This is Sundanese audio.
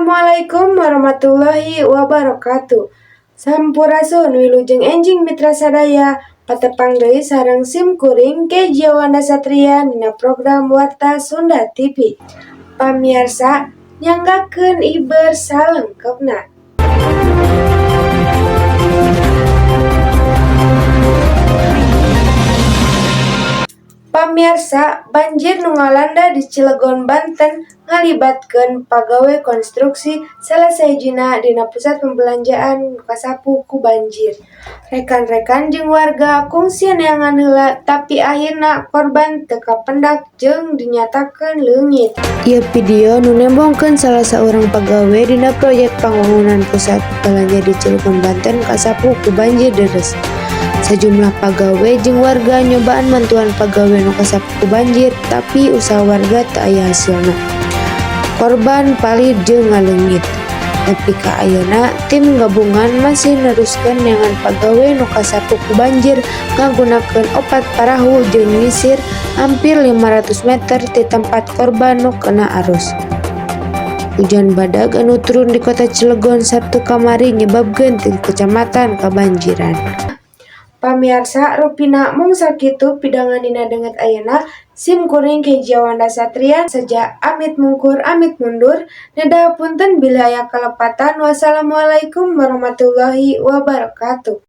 Assalamualaikum warahmatullahi wabarakatuh. Sampurasun wilujeng enjing mitra sadaya patepang deui sareng sim kuring ke Jiawanda Satria dina program Warta Sunda TV. Pamirsa, nyanggakeun iber salengkepna. Pamirsa, banjir nu ngalanda di Cilegon, Banten ngalibatkeun pagawe konstruksi salah sahijina dina pusat pembelanjaan nu kasapu ku banjir. Rekan-rekan jeung warga kungsi neangan heula tapi akhirna korban teu kapendak jeung dinyatakeun leungit. Ieu video nu nembongkeun salah saurang pagawe dina proyek pambangunan pusat belanja di Cilegon, Banten kasapu ku banjir deres. Sejumlah pagawe jeung warga nyobaan bantuan pagawe nu kasapu ku banjir tapi usaha warga teu aya hasilna. Korban palid jeung ngaleungit. Nepi ka ayeuna tim gabungan masih neruskeun neangan pagawe nu kasapu ku banjir ngagunakeun opat parahu jeung nyisir hampir 500 meter ti tempat korban nu kena arus. Hujan badag anu turun di kota Cilegon Sabtu kamari nyebabkeun 3 kecamatan kabanjiran. Pamirsa, rupina mung sakitu pidanganina denget ayeuna sim kuring ke Jiawanda Satria saja amit mungkur amit mundur. Nedah punten bila aya kalepatan. Wassalamualaikum warahmatullahi wabarakatuh.